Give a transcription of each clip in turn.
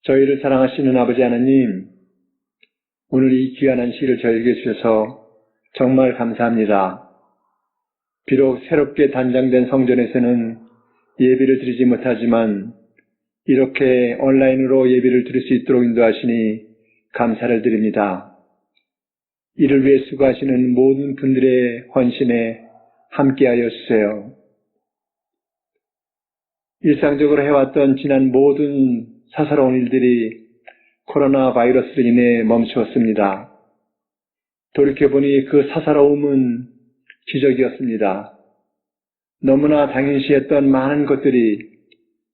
저희를 사랑하시는 아버지 하나님, 오늘 이 귀한 시를 저에게 주셔서 정말 감사합니다. 비록 새롭게 단장된 성전에서는 예배를 드리지 못하지만 이렇게 온라인으로 예배를 드릴 수 있도록 인도하시니 감사를 드립니다. 이를 위해 수고하시는 모든 분들의 헌신에 함께하여 주세요. 일상적으로 해왔던 지난 모든 사사로운 일들이 코로나 바이러스로 인해 멈추었습니다. 돌이켜보니 그 사사로움은 기적이었습니다. 너무나 당연시했던 많은 것들이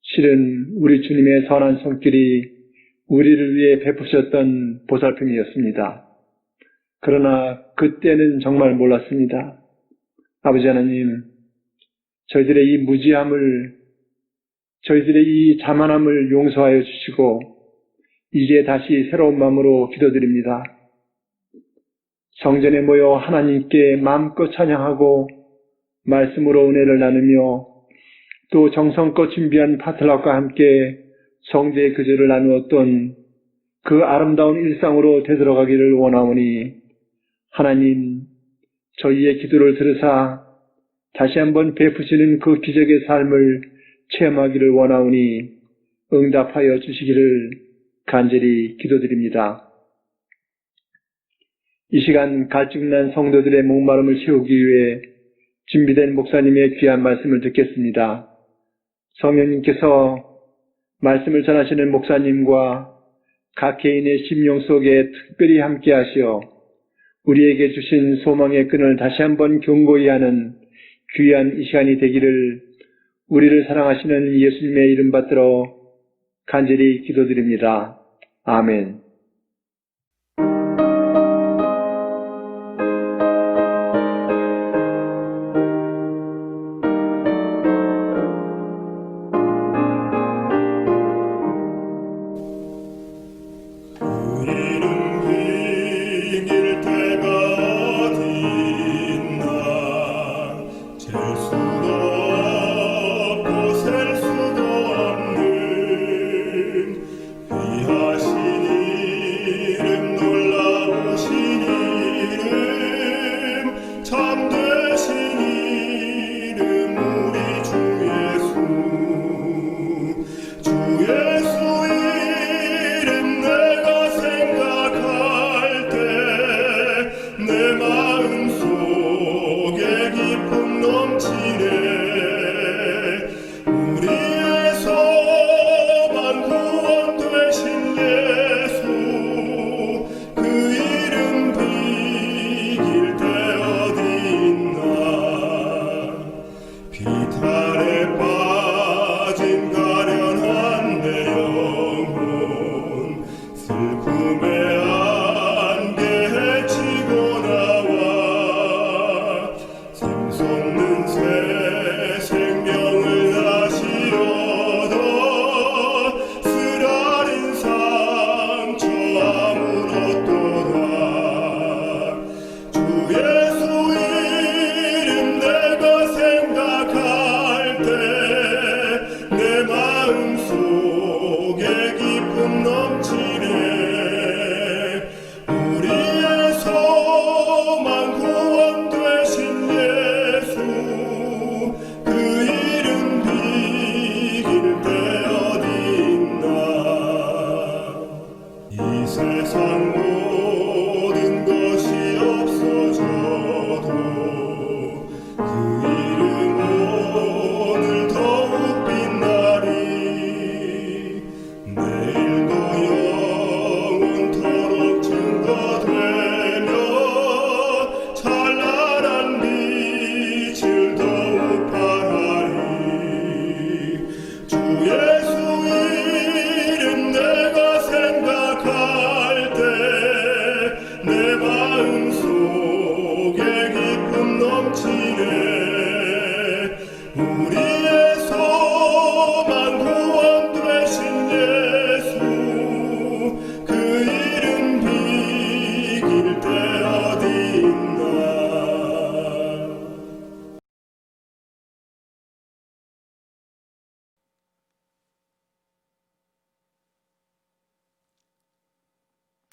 실은 우리 주님의 선한 손길이 우리를 위해 베푸셨던 보살핌이었습니다. 그러나 그때는 정말 몰랐습니다. 아버지 하나님, 저희들의 이 무지함을, 저희들의 이 자만함을 용서하여 주시고 이제 다시 새로운 마음으로 기도드립니다. 성전에 모여 하나님께 마음껏 찬양하고 말씀으로 은혜를 나누며 또 정성껏 준비한 파틀락과 함께 성제의 규제를 나누었던 그 아름다운 일상으로 되돌아가기를 원하오니 하나님, 저희의 기도를 들으사 다시 한번 베푸시는 그 기적의 삶을 체험하기를 원하오니 응답하여 주시기를 간절히 기도드립니다. 이 시간 갈증난 성도들의 목마름을 채우기 위해 준비된 목사님의 귀한 말씀을 듣겠습니다. 성령님께서 말씀을 전하시는 목사님과 각 개인의 심령 속에 특별히 함께 하시어 우리에게 주신 소망의 끈을 다시 한번 견고히 하는 귀한 이 시간이 되기를 우리를 사랑하시는 예수님의 이름 받들어 간절히 기도드립니다. 아멘.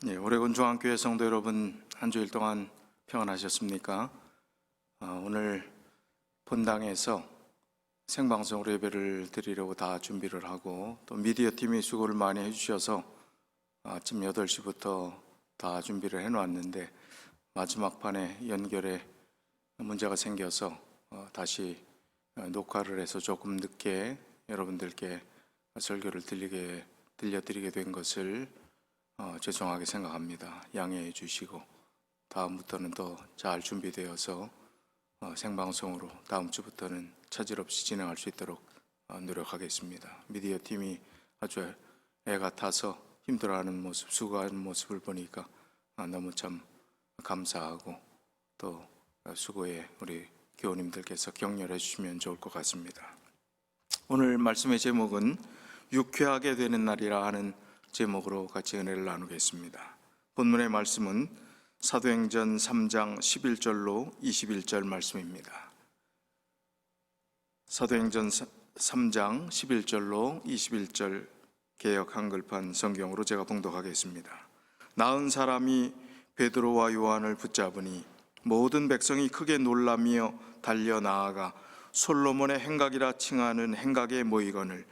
오레곤 중앙교회 성도 여러분, 한 주일 동안 평안하셨습니까? 오늘 본당에서 생방송으로 예배를 드리려고 다 준비를 하고, 또 미디어 팀이 수고를 많이 해주셔서 아침 8시부터 다 준비를 해놓았는데, 마지막 판에 연결에 문제가 생겨서 다시 녹화를 해서 조금 늦게 여러분들께 설교를 들려드리게 된 것을 죄송하게 생각합니다. 양해해 주시고, 다음부터는 더 잘 준비되어서 생방송으로 다음 주부터는 차질 없이 진행할 수 있도록 노력하겠습니다. 미디어 팀이 아주 애가 타서 힘들어하는 모습, 수고하는 모습을 보니까 너무 참 감사하고, 또 수고에 우리 교우님들께서 격려해 주시면 좋을 것 같습니다. 오늘 말씀의 제목은 유쾌하게 되는 날이라 하는 제목으로 같이 은혜를 나누겠습니다. 본문의 말씀은 사도행전 3장 11절로 21절 말씀입니다. 사도행전 3장 11절로 21절 개역 한글판 성경으로 제가 봉독하겠습니다. 나은 사람이 베드로와 요한을 붙잡으니 모든 백성이 크게 놀라며 달려 나아가 솔로몬의 행각이라 칭하는 행각에 모이거늘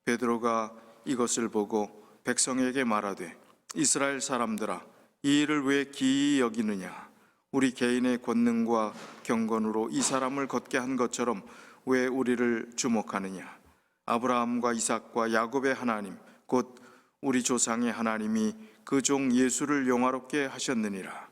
베드로가 이것을 보고 백성에게 말하되 이스라엘 사람들아, 이 일을 왜 기이히 여기느냐? 우리 개인의 권능과 경건으로 이 사람을 걷게 한 것처럼 왜 우리를 주목하느냐? 아브라함과 이삭과 야곱의 하나님 곧 우리 조상의 하나님이 그 종 예수를 영화롭게 하셨느니라.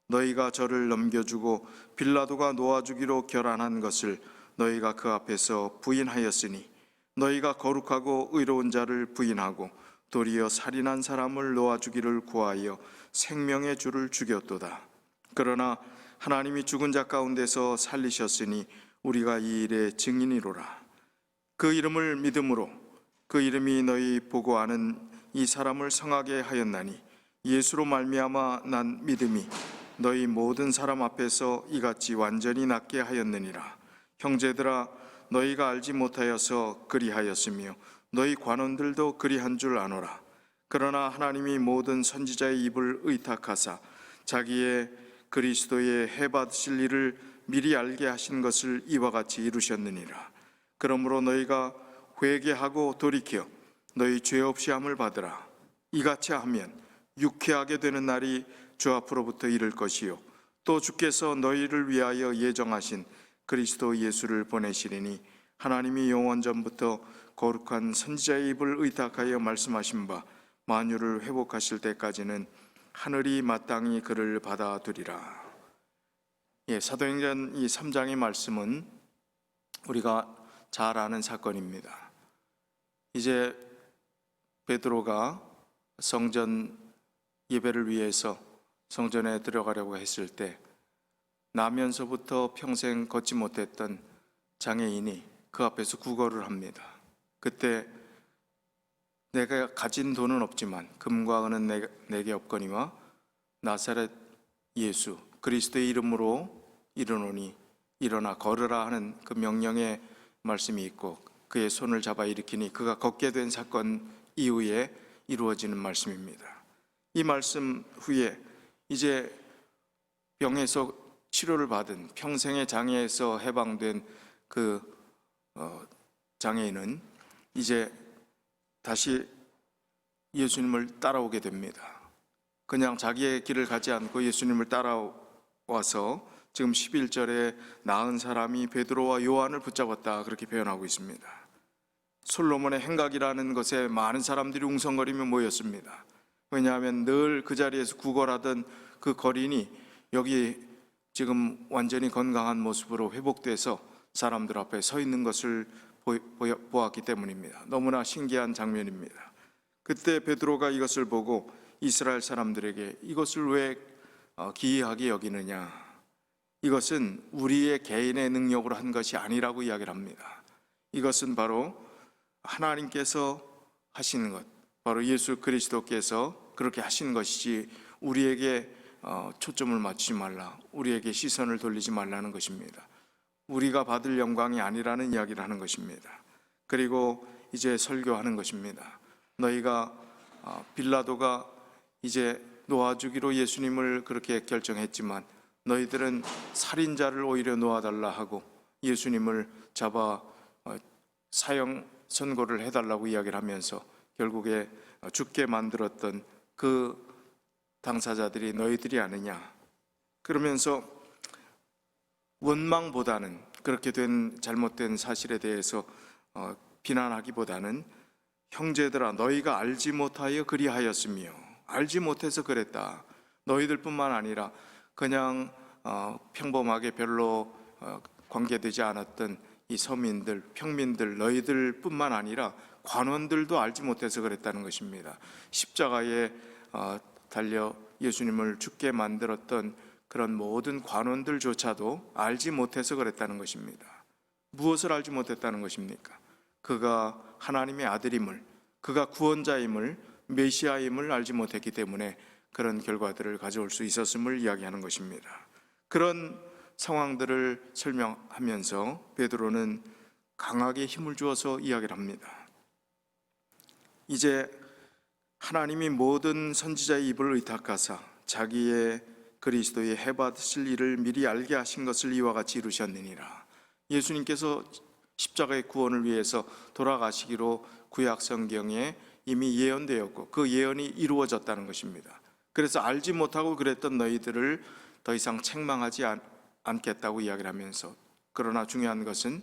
너희가 저를 넘겨주고 빌라도가 놓아주기로 결안한 것을 너희가 그 앞에서 부인하였으니 너희가 거룩하고 의로운 자를 부인하고 도리어 살인한 사람을 놓아주기를 구하여 생명의 주를 죽였도다. 그러나 하나님이 죽은 자 가운데서 살리셨으니 우리가 이 일의 증인이로라. 그 이름을 믿음으로 그 이름이 너희 보고 아는 이 사람을 성하게 하였나니 예수로 말미암아 난 믿음이 너희 모든 사람 앞에서 이같이 완전히 낫게 하였느니라. 형제들아, 너희가 알지 못하여서 그리하였으며 너희 관원들도 그리한 줄 아노라. 그러나 하나님이 모든 선지자의 입을 의탁하사 자기의 그리스도의 해받으실 일을 미리 알게 하신 것을 이와 같이 이루셨느니라. 그러므로 너희가 회개하고 돌이켜 너희 죄 없이 함을 받으라. 이같이 하면 유쾌하게 되는 날이 주 앞으로부터 이를 것이요 또 주께서 너희를 위하여 예정하신 그리스도 예수를 보내시리니 하나님이 영원 전부터 거룩한 선지자의 입을 의탁하여 말씀하신 바 만유를 회복하실 때까지는 하늘이 마땅히 그를 받아두리라. 사도행전 이 3장의 말씀은 우리가 잘 아는 사건입니다. 이제 베드로가 성전 예배를 위해서 성전에 들어가려고 했을 때 나면서부터 평생 걷지 못했던 장애인이 그 앞에서 구걸을 합니다. 그때 내가 가진 돈은 없지만 금과 은은 내게 없거니와 나사렛 예수 그리스도의 이름으로 이르노니 일어나 걸으라 하는 그 명령의 말씀이 있고 그의 손을 잡아 일으키니 그가 걷게 된 사건 이후에 이루어지는 말씀입니다. 이 말씀 후에 이제 병에서 치료를 받은 평생의 장애에서 해방된 그 장애인은 이제 다시 예수님을 따라오게 됩니다. 그냥 자기의 길을 가지 않고 예수님을 따라와서 지금 11절에 나은 사람이 베드로와 요한을 붙잡았다 그렇게 표현하고 있습니다. 솔로몬의 행각이라는 것에 많은 사람들이 웅성거리며 모였습니다. 왜냐하면 늘 그 자리에서 구걸하던 그 거린이 여기 지금 완전히 건강한 모습으로 회복돼서 사람들 앞에 서 있는 것을 보았기 때문입니다. 너무나 신기한 장면입니다. 그때 베드로가 이것을 보고 이스라엘 사람들에게 이것을 왜 기이하게 여기느냐, 이것은 우리의 개인의 능력으로 한 것이 아니라고 이야기를 합니다. 이것은 바로 하나님께서 하시는 것, 바로 예수 그리스도께서 그렇게 하시는 것이지 우리에게 초점을 맞추지 말라, 우리에게 시선을 돌리지 말라는 것입니다. 우리가 받을 영광이 아니라는 이야기를 하는 것입니다. 그리고 이제 설교하는 것입니다. 너희가 빌라도가 이제 놓아주기로 예수님을 그렇게 결정했지만 너희들은 살인자를 오히려 놓아달라 하고 예수님을 잡아 사형 선고를 해달라고 이야기를 하면서 결국에 죽게 만들었던 그 당사자들이 너희들이 아니냐. 그러면서 원망보다는 그렇게 된 잘못된 사실에 대해서 비난하기보다는 형제들아 너희가 알지 못하여 그리하였으며 알지 못해서 그랬다. 너희들뿐만 아니라 그냥 평범하게 별로 관계되지 않았던 이 서민들, 평민들 너희들뿐만 아니라 관원들도 알지 못해서 그랬다는 것입니다. 십자가에 달려 예수님을 죽게 만들었던 그런 모든 관원들조차도 알지 못해서 그랬다는 것입니다. 무엇을 알지 못했다는 것입니까? 그가 하나님의 아들임을, 그가 구원자임을, 메시아임을 알지 못했기 때문에 그런 결과들을 가져올 수 있었음을 이야기하는 것입니다. 그런 상황들을 설명하면서 베드로는 강하게 힘을 주어서 이야기를 합니다. 이제 하나님이 모든 선지자의 입을 의탁하사 자기의 그리스도의 해받으실 일을 미리 알게 하신 것을 이와 같이 이루셨느니라. 예수님께서 십자가의 구원을 위해서 돌아가시기로 구약 성경에 이미 예언되었고 그 예언이 이루어졌다는 것입니다. 그래서 알지 못하고 그랬던 너희들을 더 이상 책망하지 않겠다고 이야기를 하면서 그러나 중요한 것은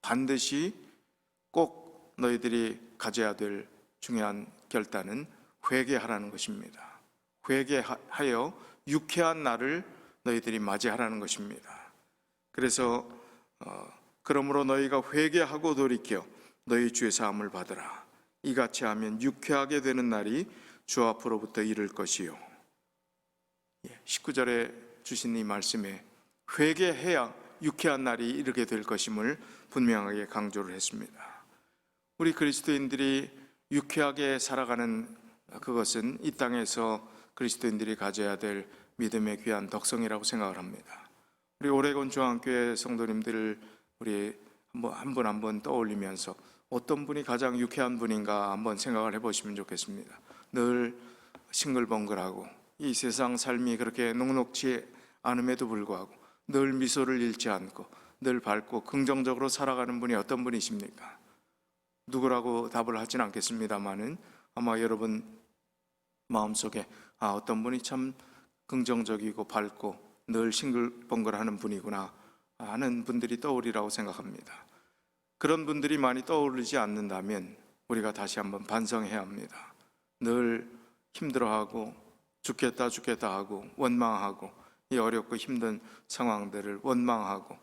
반드시 꼭 너희들이 가져야 될 중요한 결단은 회개하라는 것입니다. 회개하여 유쾌한 날을 너희들이 맞이하라는 것입니다. 그래서 그러므로 너희가 회개하고 돌이켜 너희 죄 사함을 받으라. 이같이 하면 유쾌하게 되는 날이 주 앞으로부터 이를 것이요. 19절에 주신 이 말씀에 회개해야 유쾌한 날이 이르게 될 것임을 분명하게 강조를 했습니다. 우리 그리스도인들이 유쾌하게 살아가는 그것은 이 땅에서 그리스도인들이 가져야 될 믿음의 귀한 덕성이라고 생각을 합니다. 우리 오레곤 중앙교회 성도님들을 우리 한 분 한 분 떠올리면서 어떤 분이 가장 유쾌한 분인가 한번 생각을 해보시면 좋겠습니다. 늘 싱글벙글하고 이 세상 삶이 그렇게 녹록지 않음에도 불구하고 늘 미소를 잃지 않고 늘 밝고 긍정적으로 살아가는 분이 어떤 분이십니까? 누구라고 답을 하진 않겠습니다만은 아마 여러분 마음속에 어떤 분이 참 긍정적이고 밝고 늘 싱글벙글하는 분이구나 하는 분들이 떠오리라고 생각합니다. 그런 분들이 많이 떠오르지 않는다면 우리가 다시 한번 반성해야 합니다. 늘 힘들어하고 죽겠다 하고 원망하고 이 어렵고 힘든 상황들을 원망하고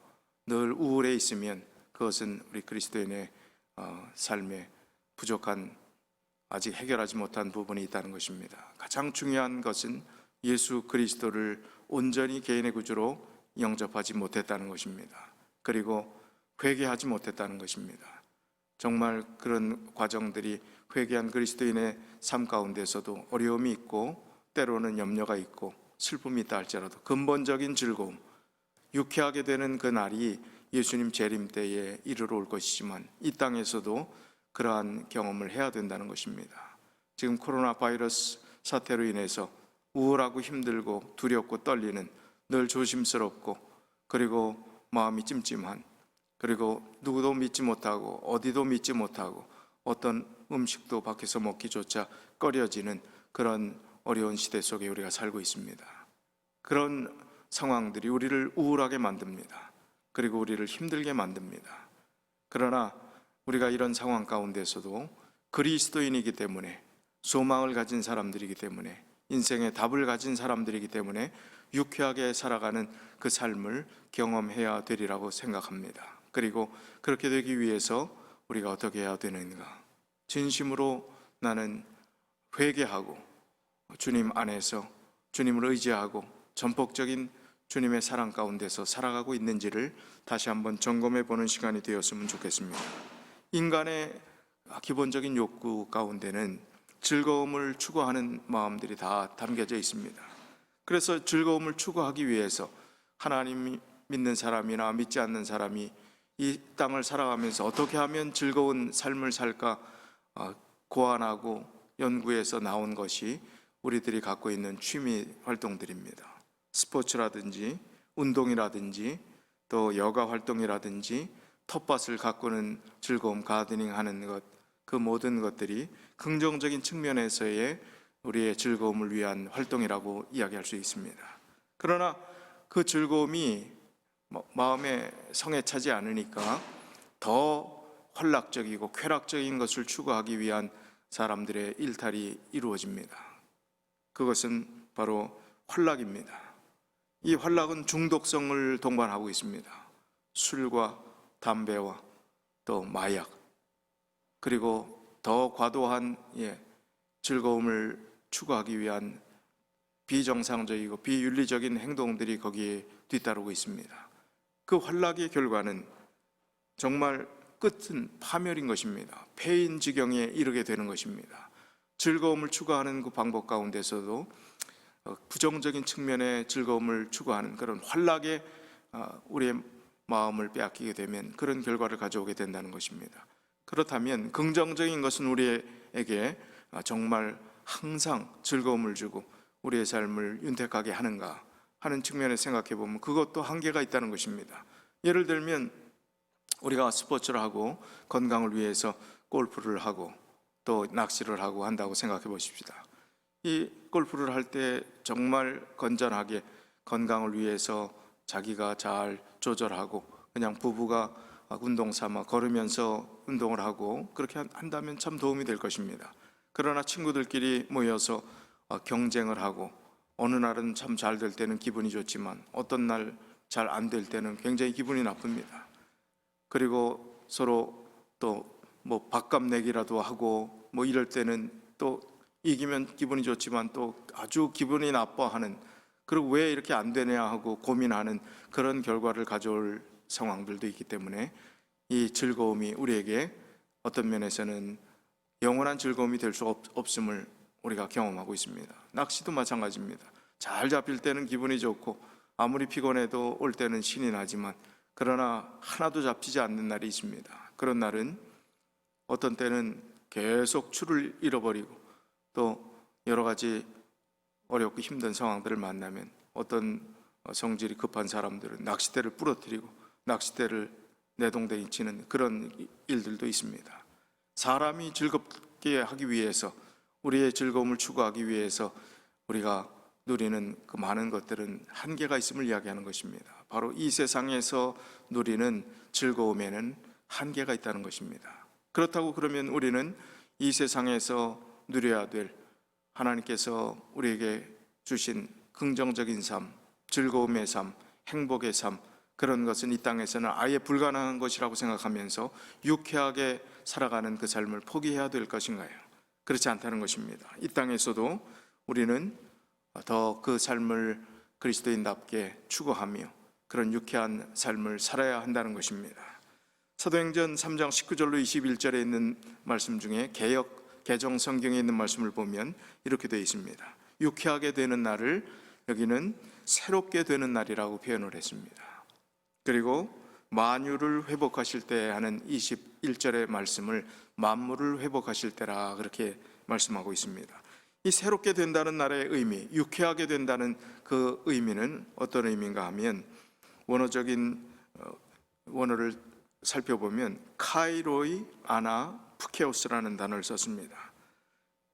늘 우울해 있으면 그것은 우리 그리스도인의 삶에 부족한 아직 해결하지 못한 부분이 있다는 것입니다. 가장 중요한 것은 예수 그리스도를 온전히 개인의 구주로 영접하지 못했다는 것입니다. 그리고 회개하지 못했다는 것입니다. 정말 그런 과정들이 회개한 그리스도인의 삶 가운데서도 어려움이 있고 때로는 염려가 있고 슬픔이 있다 할지라도 근본적인 즐거움, 유쾌하게 되는 그 날이 예수님 재림 때에 이르러 올 것이지만 이 땅에서도 그러한 경험을 해야 된다는 것입니다. 지금 코로나 바이러스 사태로 인해서 우울하고 힘들고 두렵고 떨리는 늘 조심스럽고 그리고 마음이 찜찜한 그리고 누구도 믿지 못하고 어디도 믿지 못하고 어떤 음식도 밖에서 먹기조차 꺼려지는 그런 어려운 시대 속에 우리가 살고 있습니다. 그런 상황들이 우리를 우울하게 만듭니다. 그리고 우리를 힘들게 만듭니다. 그러나 우리가 이런 상황 가운데서도 그리스도인이기 때문에 소망을 가진 사람들이기 때문에 인생의 답을 가진 사람들이기 때문에 유쾌하게 살아가는 그 삶을 경험해야 되리라고 생각합니다. 그리고 그렇게 되기 위해서 우리가 어떻게 해야 되는가? 진심으로 나는 회개하고 주님 안에서 주님을 의지하고 전폭적인 주님의 사랑 가운데서 살아가고 있는지를 다시 한번 점검해 보는 시간이 되었으면 좋겠습니다. 인간의 기본적인 욕구 가운데는 즐거움을 추구하는 마음들이 다 담겨져 있습니다. 그래서 즐거움을 추구하기 위해서 하나님 믿는 사람이나 믿지 않는 사람이 이 땅을 살아가면서 어떻게 하면 즐거운 삶을 살까 고안하고 연구해서 나온 것이 우리들이 갖고 있는 취미 활동들입니다. 스포츠라든지 운동이라든지 또 여가 활동이라든지 텃밭을 가꾸는 즐거움, 가드닝 하는 것, 그 모든 것들이 긍정적인 측면에서의 우리의 즐거움을 위한 활동이라고 이야기할 수 있습니다. 그러나 그 즐거움이 마음에 성에 차지 않으니까 더 활락적이고 쾌락적인 것을 추구하기 위한 사람들의 일탈이 이루어집니다. 그것은 바로 활락입니다. 이 활락은 중독성을 동반하고 있습니다. 술과 담배와 또 마약, 그리고 더 과도한 즐거움을 추구하기 위한 비정상적이고 비윤리적인 행동들이 거기에 뒤따르고 있습니다. 그 활락의 결과는 정말 끝은 파멸인 것입니다. 폐인 지경에 이르게 되는 것입니다. 즐거움을 추구하는 그 방법 가운데서도 부정적인 측면의 즐거움을 추구하는 그런 활락에 우리의 마음을 빼앗기게 되면 그런 결과를 가져오게 된다는 것입니다. 그렇다면 긍정적인 것은 우리에게 정말 항상 즐거움을 주고 우리의 삶을 윤택하게 하는가 하는 측면에 생각해 보면 그것도 한계가 있다는 것입니다. 예를 들면 우리가 스포츠를 하고 건강을 위해서 골프를 하고 또 낚시를 하고 한다고 생각해 보십시다. 이 골프를 할 때 정말 건전하게 건강을 위해서 자기가 잘 조절하고 그냥 부부가 운동 삼아 걸으면서 운동을 하고 그렇게 한다면 참 도움이 될 것입니다. 그러나 친구들끼리 모여서 경쟁을 하고 어느 날은 참 잘 될 때는 기분이 좋지만 어떤 날 잘 안 될 때는 굉장히 기분이 나쁩니다. 그리고 서로 또 뭐 밥값 내기라도 하고 뭐 이럴 때는 또 이기면 기분이 좋지만 또 아주 기분이 나빠하는, 그리고 왜 이렇게 안 되냐 하고 고민하는 그런 결과를 가져올 상황들도 있기 때문에 이 즐거움이 우리에게 어떤 면에서는 영원한 즐거움이 될 수 없음을 우리가 경험하고 있습니다. 낚시도 마찬가지입니다. 잘 잡힐 때는 기분이 좋고 아무리 피곤해도 올 때는 신이 나지만 그러나 하나도 잡히지 않는 날이 있습니다. 그런 날은 어떤 때는 계속 추를 잃어버리고 또 여러 가지 어렵고 힘든 상황들을 만나면 어떤 성질이 급한 사람들은 낚싯대를 부러뜨리고 낚싯대를 내동댕이 치는 그런 일들도 있습니다. 사람이 즐겁게 하기 위해서, 우리의 즐거움을 추구하기 위해서 우리가 누리는 그 많은 것들은 한계가 있음을 이야기하는 것입니다. 바로 이 세상에서 누리는 즐거움에는 한계가 있다는 것입니다. 그렇다고 그러면 우리는 이 세상에서 누려야 될 하나님께서 우리에게 주신 긍정적인 삶, 즐거움의 삶, 행복의 삶, 그런 것은 이 땅에서는 아예 불가능한 것이라고 생각하면서 유쾌하게 살아가는 그 삶을 포기해야 될 것인가요? 그렇지 않다는 것입니다. 이 땅에서도 우리는 더 그 삶을 그리스도인답게 추구하며 그런 유쾌한 삶을 살아야 한다는 것입니다. 사도행전 3장 19절로 21절에 있는 말씀 중에 개정 성경에 있는 말씀을 보면 이렇게 되어 있습니다. 유쾌하게 되는 날을 여기는 새롭게 되는 날이라고 표현을 했습니다. 그리고 만유를 회복하실 때 하는 21절의 말씀을 만물을 회복하실 때라 그렇게 말씀하고 있습니다. 이 새롭게 된다는 날의 의미, 유쾌하게 된다는 그 의미는 어떤 의미인가 하면 원어적인 원어를 살펴보면 카이로이 아나 푸케오스라는 단어를 썼습니다.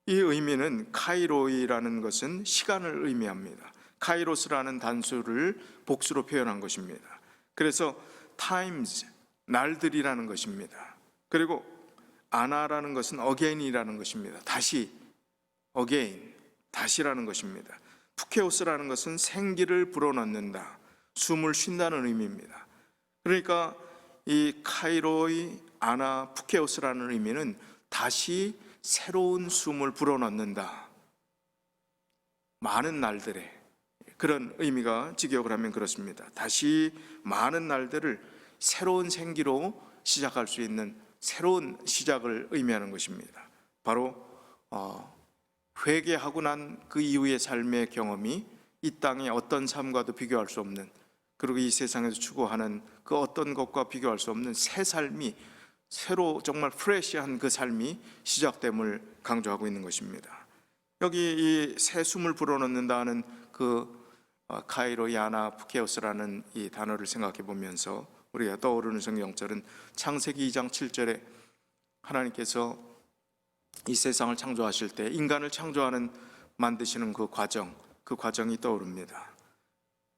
이 의미는 카이로이라는 것은 시간을 의미합니다. 카이로스라는 단수를 복수로 표현한 것입니다. 그래서 times, 날들이라는 것입니다. 그리고 아나라는 것은 again이라는 것입니다. 다시, again, 다시라는 것입니다. 푸케오스라는 것은 생기를 불어넣는다, 숨을 쉰다는 의미입니다. 그러니까 이 카이로이 아나 푸케오스라는 의미는 다시 새로운 숨을 불어넣는다, 많은 날들에, 그런 의미가 직역을 하면 그렇습니다. 다시 많은 날들을 새로운 생기로 시작할 수 있는 새로운 시작을 의미하는 것입니다. 바로 회개하고 난 그 이후의 삶의 경험이 이 땅의 어떤 삶과도 비교할 수 없는, 그리고 이 세상에서 추구하는 그 어떤 것과 비교할 수 없는 새 삶이, 새로 정말 프레시한 그 삶이 시작됨을 강조하고 있는 것입니다. 여기 이 새 숨을 불어넣는다는 그 카이로 야나 푸케오스라는 이 단어를 생각해 보면서 우리가 떠오르는 성경절은 창세기 2장 7절에 하나님께서 이 세상을 창조하실 때 인간을 창조하는 만드시는 그 과정이 떠오릅니다.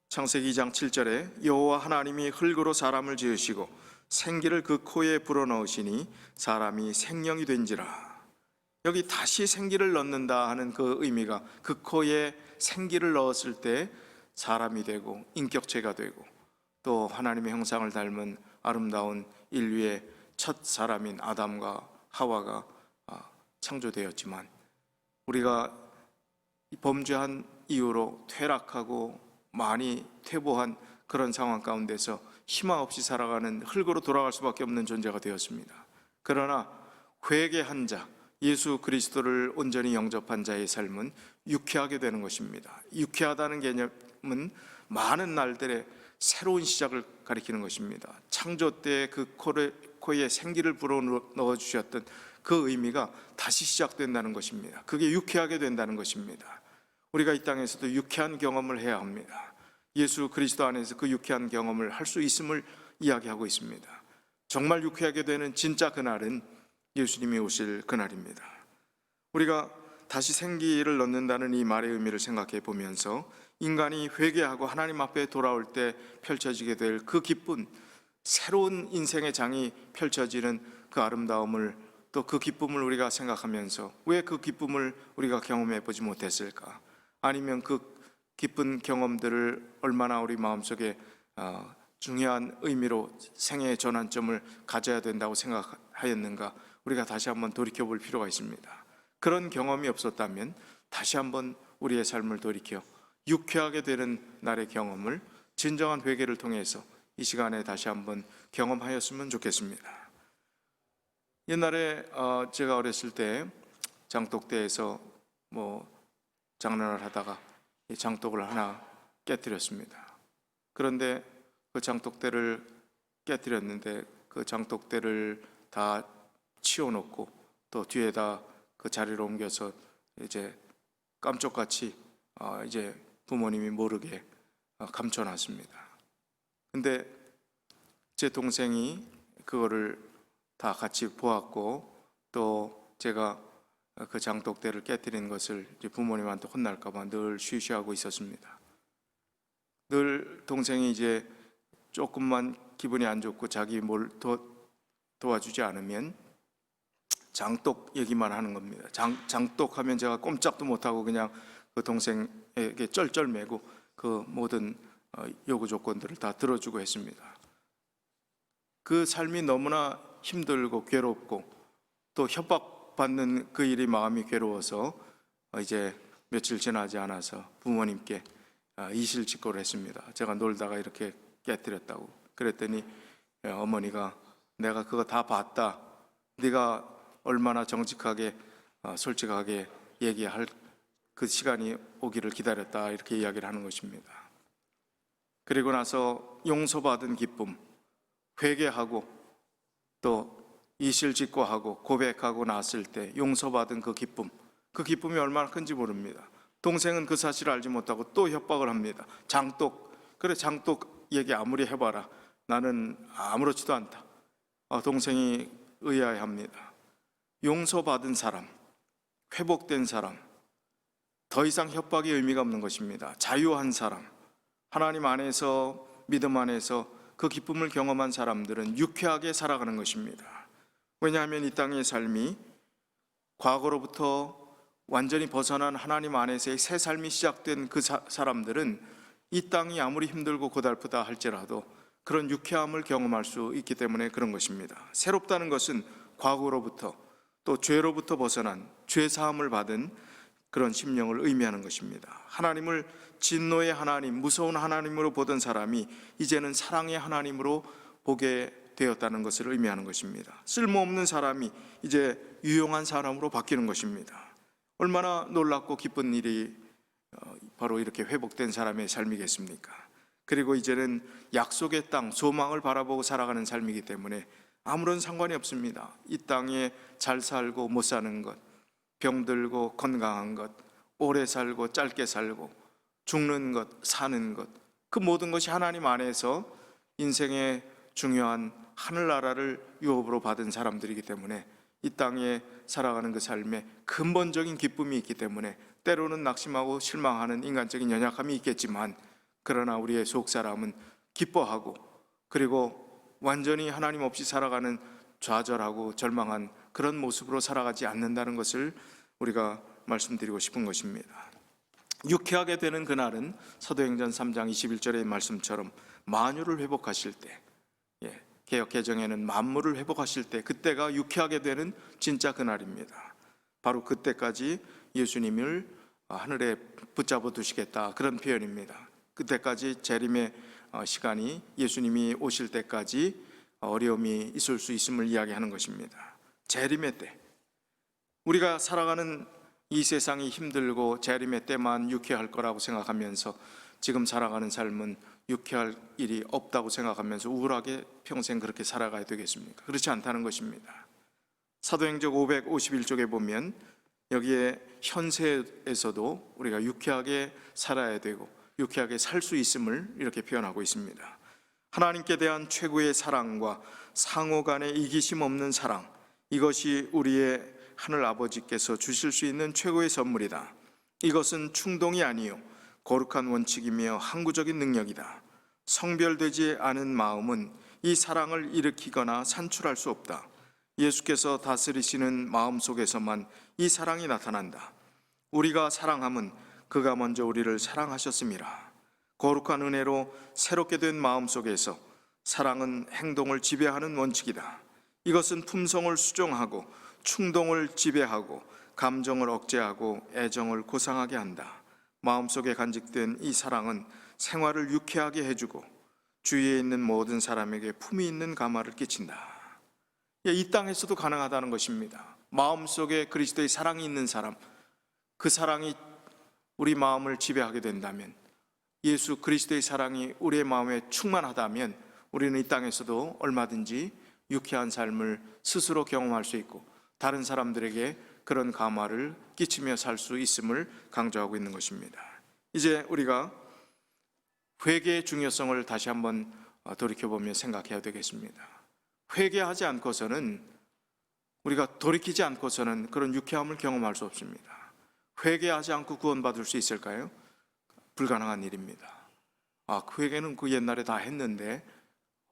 창세기 2장 7절에 여호와 하나님이 흙으로 사람을 지으시고 생기를 그 코에 불어넣으시니 사람이 생명이 된지라. 여기 다시 생기를 넣는다 하는 그 의미가 그 코에 생기를 넣었을 때 사람이 되고 인격체가 되고 또 하나님의 형상을 닮은 아름다운 인류의 첫 사람인 아담과 하와가 창조되었지만 우리가 범죄한 이후로 퇴락하고 많이 퇴보한 그런 상황 가운데서 희망 없이 살아가는 흙으로 돌아갈 수밖에 없는 존재가 되었습니다. 그러나 회개한 자, 예수 그리스도를 온전히 영접한 자의 삶은 유쾌하게 되는 것입니다. 유쾌하다는 개념은 많은 날들의 새로운 시작을 가리키는 것입니다. 창조 때 그 코에 생기를 불어넣어 주셨던 그 의미가 다시 시작된다는 것입니다. 그게 유쾌하게 된다는 것입니다. 우리가 이 땅에서도 유쾌한 경험을 해야 합니다. 예수 그리스도 안에서 그 유쾌한 경험을 할 수 있음을 이야기하고 있습니다. 정말 유쾌하게 되는 진짜 그날은 예수님이 오실 그날입니다. 우리가 다시 생기를 넣는다는 이 말의 의미를 생각해 보면서 인간이 회개하고 하나님 앞에 돌아올 때 펼쳐지게 될 그 기쁜 새로운 인생의 장이 펼쳐지는 그 아름다움을 또 그 기쁨을 우리가 생각하면서 왜 그 기쁨을 우리가 경험해 보지 못했을까? 아니면 그 기쁜 경험들을 얼마나 우리 마음속에 중요한 의미로 생애의 전환점을 가져야 된다고 생각하였는가? 우리가 다시 한번 돌이켜 볼 필요가 있습니다. 그런 경험이 없었다면 다시 한번 우리의 삶을 돌이켜 유쾌하게 되는 날의 경험을 진정한 회개를 통해서 이 시간에 다시 한번 경험하였으면 좋겠습니다. 옛날에 제가 어렸을 때 장독대에서 장난을 하다가 이 장독을 하나 깨뜨렸습니다. 그런데 그 장독대를 깨뜨렸는데 그 장독대를 다 치워놓고 또 뒤에다 그 자리로 옮겨서 이제 깜짝같이 이제 부모님이 모르게 감춰놨습니다. 근데 제 동생이 그거를 다 같이 보았고 또 제가 그 장독대를 깨뜨린 것을 이제 부모님한테 혼날까봐 늘 쉬쉬하고 있었습니다. 늘 동생이 이제 조금만 기분이 안 좋고 자기 뭘 도와주지 않으면 장독 얘기만 하는 겁니다. 장독하면 제가 꼼짝도 못하고 그냥 그 동생에게 쩔쩔매고 그 모든 요구 조건들을 다 들어주고 했습니다. 그 삶이 너무나 힘들고 괴롭고 또 협박받는 그 일이 마음이 괴로워서 이제 며칠 지나지 않아서 부모님께 이실직고를 했습니다. 제가 놀다가 이렇게 깨뜨렸다고. 그랬더니 어머니가 내가 그거 다 봤다. 네가 얼마나 정직하게 솔직하게 얘기할 그 시간이 오기를 기다렸다 이렇게 이야기를 하는 것입니다. 그리고 나서 용서받은 기쁨, 회개하고 또 이실직고하고 고백하고 났을 때 용서받은 그 기쁨이 얼마나 큰지 모릅니다. 동생은 그 사실을 알지 못하고 또 협박을 합니다. 장독, 그래 장독 얘기 아무리 해봐라 나는 아무렇지도 않다. 동생이 의아해합니다. 용서받은 사람, 회복된 사람, 더 이상 협박이 의미가 없는 것입니다. 자유한 사람, 하나님 안에서 믿음 안에서 그 기쁨을 경험한 사람들은 유쾌하게 살아가는 것입니다. 왜냐하면 이 땅의 삶이 과거로부터 완전히 벗어난 하나님 안에서의 새 삶이 시작된 그 사람들은 이 땅이 아무리 힘들고 고달프다 할지라도 그런 유쾌함을 경험할 수 있기 때문에 그런 것입니다. 새롭다는 것은 과거로부터 또 죄로부터 벗어난 죄 사함을 받은 그런 심령을 의미하는 것입니다. 하나님을 진노의 하나님, 무서운 하나님으로 보던 사람이 이제는 사랑의 하나님으로 보게 되었다는 것을 의미하는 것입니다. 쓸모없는 사람이 이제 유용한 사람으로 바뀌는 것입니다. 얼마나 놀랍고 기쁜 일이 바로 이렇게 회복된 사람의 삶이겠습니까? 그리고 이제는 약속의 땅, 소망을 바라보고 살아가는 삶이기 때문에 아무런 상관이 없습니다. 이 땅에 잘 살고 못 사는 것, 병들고 건강한 것, 오래 살고 짧게 살고 죽는 것, 사는 것, 그 모든 것이 하나님 안에서 인생의 중요한 하늘나라를 유업으로 받은 사람들이기 때문에 이 땅에 살아가는 그 삶에 근본적인 기쁨이 있기 때문에 때로는 낙심하고 실망하는 인간적인 연약함이 있겠지만, 그러나 우리의 속사람은 기뻐하고 그리고 완전히 하나님 없이 살아가는 좌절하고 절망한 그런 모습으로 살아가지 않는다는 것을 우리가 말씀드리고 싶은 것입니다. 유쾌하게 되는 그날은 사도행전 3장 21절의 말씀처럼 만유를 회복하실 때, 개역 개정에는 만물을 회복하실 때, 그때가 유쾌하게 되는 진짜 그날입니다. 바로 그때까지 예수님을 하늘에 붙잡아 두시겠다, 그런 표현입니다. 그때까지 재림의 시간이, 예수님이 오실 때까지 어려움이 있을 수 있음을 이야기하는 것입니다. 재림의 때, 우리가 살아가는 이 세상이 힘들고 재림의 때만 유쾌할 거라고 생각하면서 지금 살아가는 삶은 유쾌할 일이 없다고 생각하면서 우울하게 평생 그렇게 살아가야 되겠습니까? 그렇지 않다는 것입니다. 사도행전 551쪽에 보면 여기에 현세에서도 우리가 유쾌하게 살아야 되고 유쾌하게 살 수 있음을 이렇게 표현하고 있습니다. 하나님께 대한 최고의 사랑과 상호 간의 이기심 없는 사랑, 이것이 우리의 하늘 아버지께서 주실 수 있는 최고의 선물이다. 이것은 충동이 아니요 거룩한 원칙이며 항구적인 능력이다. 성별되지 않은 마음은 이 사랑을 일으키거나 산출할 수 없다. 예수께서 다스리시는 마음 속에서만 이 사랑이 나타난다. 우리가 사랑함은 그가 먼저 우리를 사랑하셨음이라. 거룩한 은혜로 새롭게 된 마음 속에서 사랑은 행동을 지배하는 원칙이다. 이것은 품성을 수정하고 충동을 지배하고 감정을 억제하고 애정을 고상하게 한다. 마음속에 간직된 이 사랑은 생활을 유쾌하게 해주고 주위에 있는 모든 사람에게 품위 있는 감화를 끼친다. 이 땅에서도 가능하다는 것입니다. 마음속에 그리스도의 사랑이 있는 사람, 그 사랑이 우리 마음을 지배하게 된다면, 예수 그리스도의 사랑이 우리의 마음에 충만하다면 우리는 이 땅에서도 얼마든지 유쾌한 삶을 스스로 경험할 수 있고 다른 사람들에게 그런 감화를 끼치며 살 수 있음을 강조하고 있는 것입니다. 이제 우리가 회개의 중요성을 다시 한번 돌이켜보며 생각해야 되겠습니다. 회개하지 않고서는, 우리가 돌이키지 않고서는 그런 유쾌함을 경험할 수 없습니다. 회개하지 않고 구원받을 수 있을까요? 불가능한 일입니다. 그 회개는 그 옛날에 다 했는데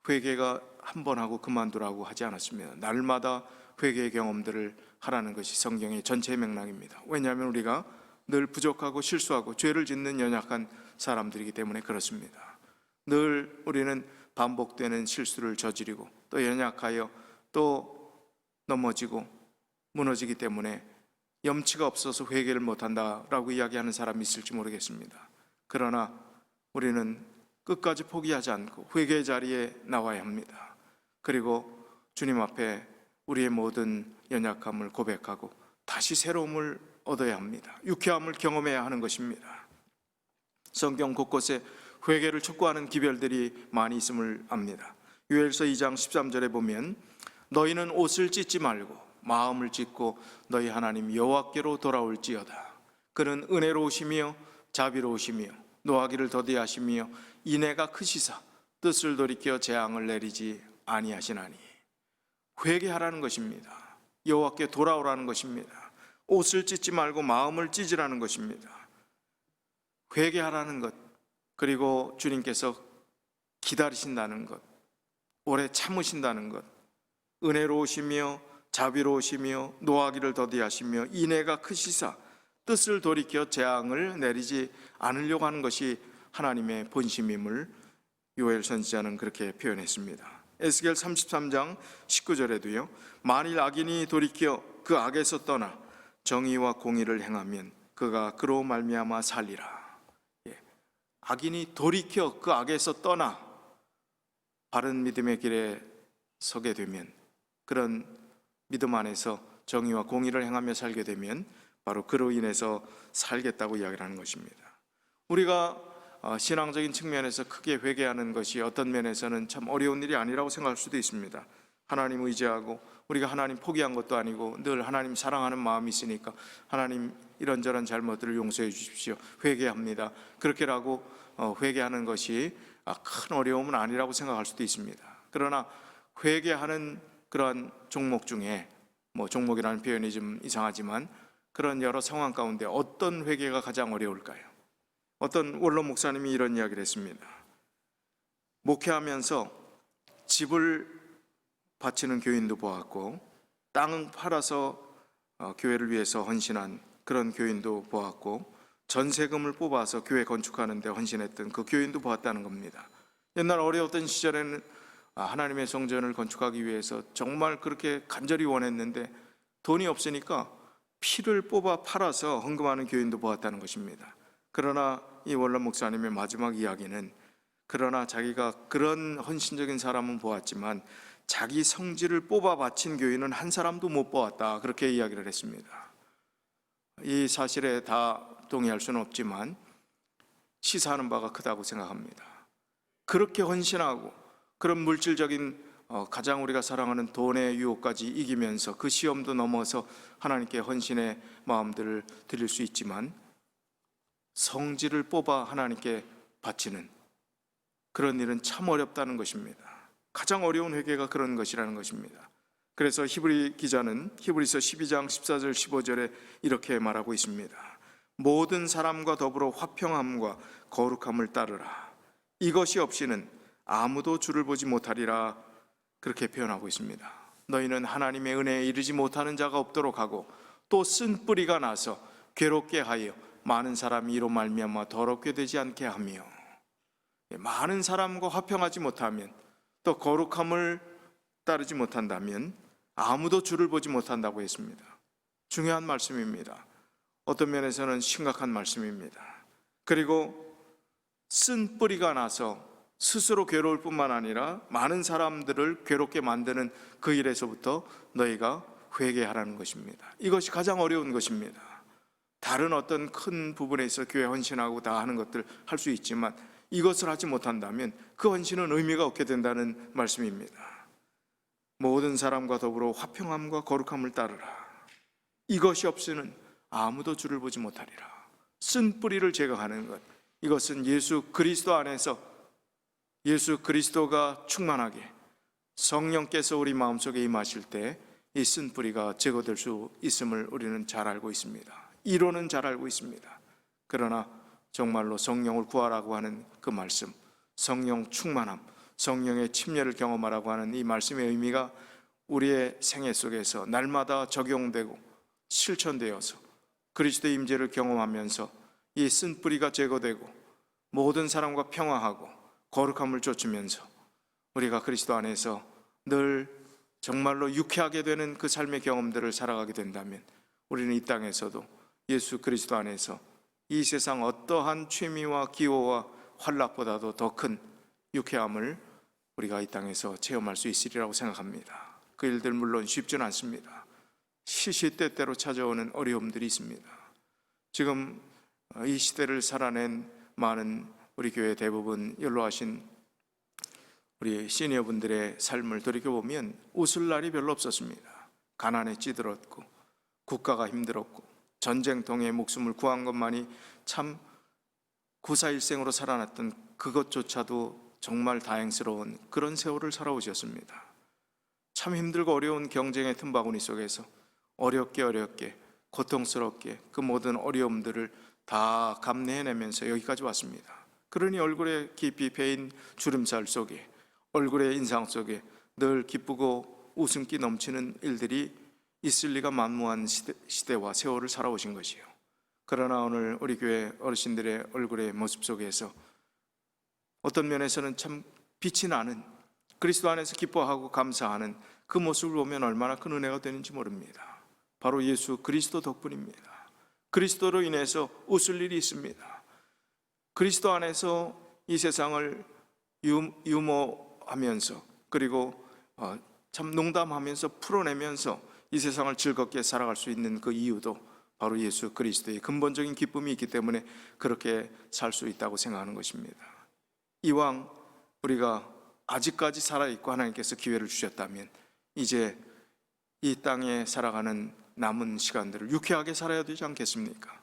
회개가 한 번 하고 그만두라고 하지 않았습니다. 날마다 회개의 경험들을 하라는 것이 성경의 전체 맥락입니다. 왜냐하면 우리가 늘 부족하고 실수하고 죄를 짓는 연약한 사람들이기 때문에 그렇습니다. 늘 우리는 반복되는 실수를 저지르고 또 연약하여 또 넘어지고 무너지기 때문에 염치가 없어서 회개를 못한다라고 이야기하는 사람이 있을지 모르겠습니다. 그러나 우리는 끝까지 포기하지 않고 회개의 자리에 나와야 합니다. 그리고 주님 앞에 우리의 모든 연약함을 고백하고 다시 새로움을 얻어야 합니다. 유쾌함을 경험해야 하는 것입니다. 성경 곳곳에 회개를 촉구하는 기별들이 많이 있음을 압니다. 요엘서 2장 13절에 보면 너희는 옷을 찢지 말고 마음을 찢고 너희 하나님 여호와께로 돌아올지어다. 그는 은혜로우시며 자비로우시며 노하기를 더디하시며 인애가 크시사 뜻을 돌이켜 재앙을 내리지 아니하시나니. 회개하라는 것입니다. 여호와께 돌아오라는 것입니다. 옷을 찢지 말고 마음을 찢으라는 것입니다. 회개하라는 것, 그리고 주님께서 기다리신다는 것, 오래 참으신다는 것, 은혜로우시며 자비로우시며 노하기를 더디하시며 인애가 크시사 뜻을 돌이켜 재앙을 내리지 않으려고 하는 것이 하나님의 본심임을 요엘 선지자는 그렇게 표현했습니다. 에스겔 33장 19절에도요, 만일 악인이 돌이켜 그 악에서 떠나 정의와 공의를 행하면 그가 그로 말미암아 살리라. 악인이 돌이켜 그 악에서 떠나 바른 믿음의 길에 서게 되면, 그런 믿음 안에서 정의와 공의를 행하며 살게 되면 바로 그로 인해서 살겠다고 이야기를 하는 것입니다. 우리가 신앙적인 측면에서 크게 회개하는 것이 어떤 면에서는 참 어려운 일이 아니라고 생각할 수도 있습니다. 하나님 의지하고 우리가 하나님 포기한 것도 아니고 늘 하나님 사랑하는 마음이 있으니까 하나님 이런저런 잘못들을 용서해 주십시오, 회개합니다, 그렇게라고 회개하는 것이 큰 어려움은 아니라고 생각할 수도 있습니다. 그러나 회개하는 그러한 종목 중에, 종목이라는 표현이 좀 이상하지만 그런 여러 상황 가운데 어떤 회개가 가장 어려울까요? 어떤 원로 목사님이 이런 이야기를 했습니다. 목회하면서 집을 바치는 교인도 보았고, 땅 팔아서 교회를 위해서 헌신한 그런 교인도 보았고, 전세금을 뽑아서 교회 건축하는 데 헌신했던 그 교인도 보았다는 겁니다. 옛날 어려웠던 시절에는 하나님의 성전을 건축하기 위해서 정말 그렇게 간절히 원했는데 돈이 없으니까 피를 뽑아 팔아서 헌금하는 교인도 보았다는 것입니다. 그러나 이 원로 목사님의 마지막 이야기는, 그러나 자기가 그런 헌신적인 사람은 보았지만 자기 성질을 뽑아 바친 교인은 한 사람도 못 보았다, 그렇게 이야기를 했습니다. 이 사실에 다 동의할 수는 없지만 시사하는 바가 크다고 생각합니다. 그렇게 헌신하고 그런 물질적인 가장 우리가 사랑하는 돈의 유혹까지 이기면서 그 시험도 넘어서 하나님께 헌신의 마음들을 드릴 수 있지만, 성질을 뽑아 하나님께 바치는 그런 일은 참 어렵다는 것입니다. 가장 어려운 회개가 그런 것이라는 것입니다. 그래서 히브리 기자는 히브리서 12장 14절 15절에 이렇게 말하고 있습니다. 모든 사람과 더불어 화평함과 거룩함을 따르라. 이것이 없이는 아무도 주를 보지 못하리라. 그렇게 표현하고 있습니다. 너희는 하나님의 은혜에 이르지 못하는 자가 없도록 하고, 또 쓴 뿌리가 나서 괴롭게 하여 많은 사람이 이로 말미암아 더럽게 되지 않게 하며, 많은 사람과 화평하지 못하면, 또 거룩함을 따르지 못한다면 아무도 주를 보지 못한다고 했습니다. 중요한 말씀입니다. 어떤 면에서는 심각한 말씀입니다. 그리고 쓴 뿌리가 나서 스스로 괴로울 뿐만 아니라 많은 사람들을 괴롭게 만드는 그 일에서부터 너희가 회개하라는 것입니다. 이것이 가장 어려운 것입니다. 다른 어떤 큰 부분에 있어 교회 헌신하고 다 하는 것들 할 수 있지만 이것을 하지 못한다면 그 헌신은 의미가 없게 된다는 말씀입니다. 모든 사람과 더불어 화평함과 거룩함을 따르라. 이것이 없이는 아무도 주를 보지 못하리라. 쓴 뿌리를 제거하는 것, 이것은 예수 그리스도 안에서 예수 그리스도가 충만하게 성령께서 우리 마음속에 임하실 때 이 쓴 뿌리가 제거될 수 있음을 우리는 잘 알고 있습니다. 이론은 잘 알고 있습니다. 그러나 정말로 성령을 구하라고 하는 그 말씀, 성령 충만함, 성령의 침례를 경험하라고 하는 이 말씀의 의미가 우리의 생애 속에서 날마다 적용되고 실천되어서 그리스도의 임재를 경험하면서 이 쓴 뿌리가 제거되고 모든 사람과 평화하고 거룩함을 쫓으면서 우리가 그리스도 안에서 늘 정말로 유쾌하게 되는 그 삶의 경험들을 살아가게 된다면 우리는 이 땅에서도 예수 그리스도 안에서 이 세상 어떠한 취미와 기호와 환락보다도 더 큰 유쾌함을 우리가 이 땅에서 체험할 수 있으리라고 생각합니다. 그 일들 물론 쉽지는 않습니다. 시시때때로 찾아오는 어려움들이 있습니다. 지금 이 시대를 살아낸 많은 우리 교회 대부분 연로하신 우리 시니어분들의 삶을 돌이켜보면 웃을 날이 별로 없었습니다. 가난에 찌들었고 국가가 힘들었고 전쟁통에 목숨을 구한 것만이 참 구사일생으로 살아났던 그것조차도 정말 다행스러운 그런 세월을 살아오셨습니다. 참 힘들고 어려운 경쟁의 틈바구니 속에서 어렵게 고통스럽게 그 모든 어려움들을 다 감내해내면서 여기까지 왔습니다. 그러니 얼굴에 깊이 배인 주름살 속에, 얼굴의 인상 속에 늘 기쁘고 웃음기 넘치는 일들이 있을 리가 만무한 시대와 세월을 살아오신 것이요. 그러나 오늘 우리 교회 어르신들의 얼굴의 모습 속에서 어떤 면에서는 참 빛이 나는, 그리스도 안에서 기뻐하고 감사하는 그 모습을 보면 얼마나 큰 은혜가 되는지 모릅니다. 바로 예수 그리스도 덕분입니다. 그리스도로 인해서 웃을 일이 있습니다. 그리스도 안에서 이 세상을 유머하면서 그리고 참 농담하면서 풀어내면서 이 세상을 즐겁게 살아갈 수 있는 그 이유도 바로 예수 그리스도의 근본적인 기쁨이 있기 때문에 그렇게 살 수 있다고 생각하는 것입니다. 이왕 우리가 아직까지 살아있고 하나님께서 기회를 주셨다면 이제 이 땅에 살아가는 남은 시간들을 유쾌하게 살아야 되지 않겠습니까?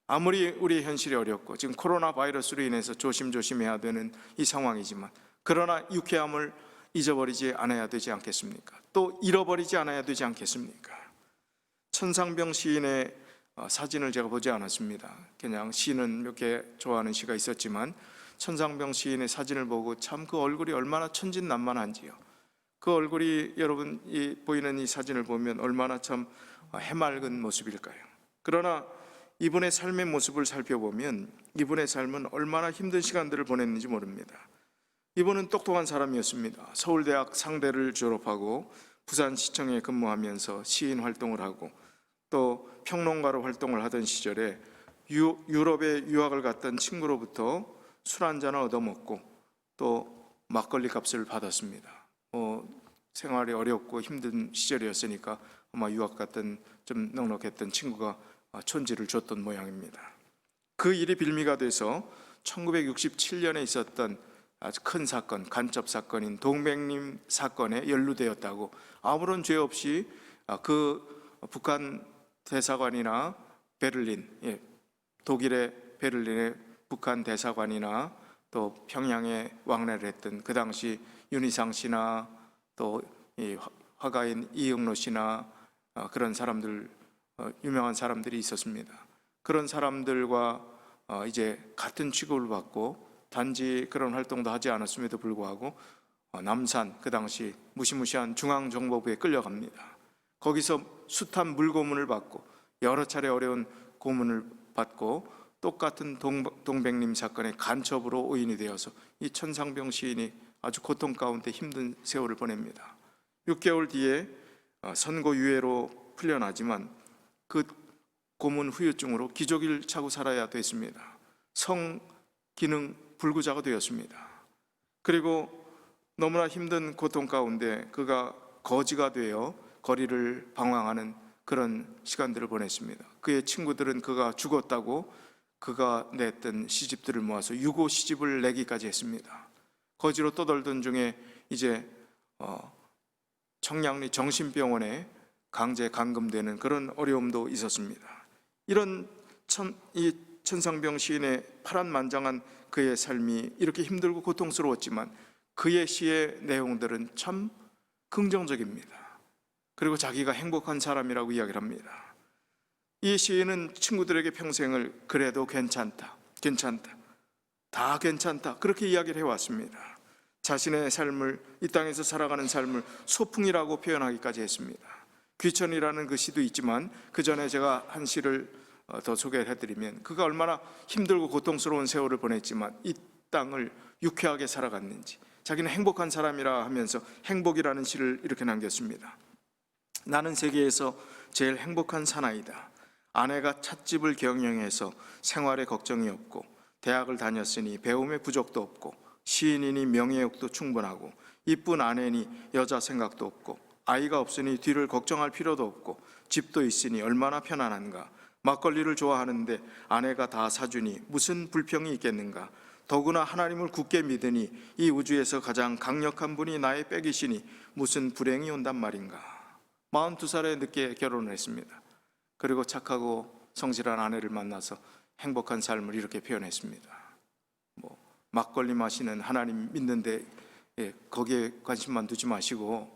아무리 우리의 현실이 어렵고 지금 코로나 바이러스로 인해서 조심조심해야 되는 이 상황이지만, 그러나 유쾌함을 잊어버리지 않아야 되지 않겠습니까? 또 잃어버리지 않아야 되지 않겠습니까? 천상병 시인의 사진을 제가 보지 않았습니다. 그냥 시는 몇 개 좋아하는 시가 있었지만 천상병 시인의 사진을 보고 참 그 얼굴이 얼마나 천진난만한지요. 그 얼굴이 여러분 보이는 이 사진을 보면 얼마나 참 해맑은 모습일까요? 그러나 이분의 삶의 모습을 살펴보면 이분의 삶은 얼마나 힘든 시간들을 보냈는지 모릅니다. 이분은 똑똑한 사람이었습니다. 서울대학 상대를 졸업하고 부산시청에 근무하면서 시인 활동을 하고 또 평론가로 활동을 하던 시절에 유럽에 유학을 갔던 친구로부터 술 한 잔을 얻어먹고 또 막걸리 값을 받았습니다. 생활이 어렵고 힘든 시절이었으니까 아마 유학 갔던 좀 넉넉했던 친구가 촌지를 줬던 모양입니다. 그 일이 빌미가 돼서 1967년에 있었던 아주 큰 사건, 간첩 사건인 동백님 사건에 연루되었다고 아무런 죄 없이 그 북한 대사관이나 베를린, 독일의 베를린의 북한 대사관이나 또 평양에 왕래를 했던 그 당시 윤희상 씨나 또 화가인 이응로 씨나 그런 사람들, 유명한 사람들이 있었습니다. 그런 사람들과 이제 같은 취급을 받고 단지 그런 활동도 하지 않았음에도 불구하고 남산, 그 당시 무시무시한 중앙정보부에 끌려갑니다. 거기서 숱한 물고문을 받고 여러 차례 어려운 고문을 받고 똑같은 동백님 사건의 간첩으로 오인이 되어서 이 천상병 시인이 아주 고통 가운데 힘든 세월을 보냅니다. 6개월 뒤에 선고유예로 풀려나지만 그 고문 후유증으로 기저귀를 차고 살아야 됐습니다. 성기능 불구자가 되었습니다. 그리고 너무나 힘든 고통 가운데 그가 거지가 되어 거리를 방황하는 그런 시간들을 보냈습니다. 그의 친구들은 그가 죽었다고 그가 냈던 시집들을 모아서 유고 시집을 내기까지 했습니다. 거지로 떠돌던 중에 이제 청량리 정신병원에 강제 감금되는 그런 어려움도 있었습니다. 이런 이 천상병 시인의 파란만장한 그의 삶이 이렇게 힘들고 고통스러웠지만 그의 시의 내용들은 참 긍정적입니다. 그리고 자기가 행복한 사람이라고 이야기를 합니다. 이 시인은 친구들에게 평생을 그래도 괜찮다, 다 괜찮다 그렇게 이야기를 해왔습니다. 자신의 삶을, 이 땅에서 살아가는 삶을 소풍이라고 표현하기까지 했습니다. 귀천이라는 그 시도 있지만 그 전에 제가 한 시를 더 소개를 해드리면 그가 얼마나 힘들고 고통스러운 세월을 보냈지만 이 땅을 유쾌하게 살아갔는지, 자기는 행복한 사람이라 하면서 행복이라는 시를 이렇게 남겼습니다. 나는 세계에서 제일 행복한 사나이다. 아내가 찻집을 경영해서 생활에 걱정이 없고, 대학을 다녔으니 배움에 부족도 없고, 시인이니 명예욕도 충분하고, 이쁜 아내니 여자 생각도 없고, 아이가 없으니 뒤를 걱정할 필요도 없고, 집도 있으니 얼마나 편안한가. 막걸리를 좋아하는데 아내가 다 사주니 무슨 불평이 있겠는가. 더구나 하나님을 굳게 믿으니 이 우주에서 가장 강력한 분이 나의 백이시니 무슨 불행이 온단 말인가. 42살에 늦게 결혼을 했습니다. 그리고 착하고 성실한 아내를 만나서 행복한 삶을 이렇게 표현했습니다. 막걸리 마시는 하나님 믿는데 거기에 관심만 두지 마시고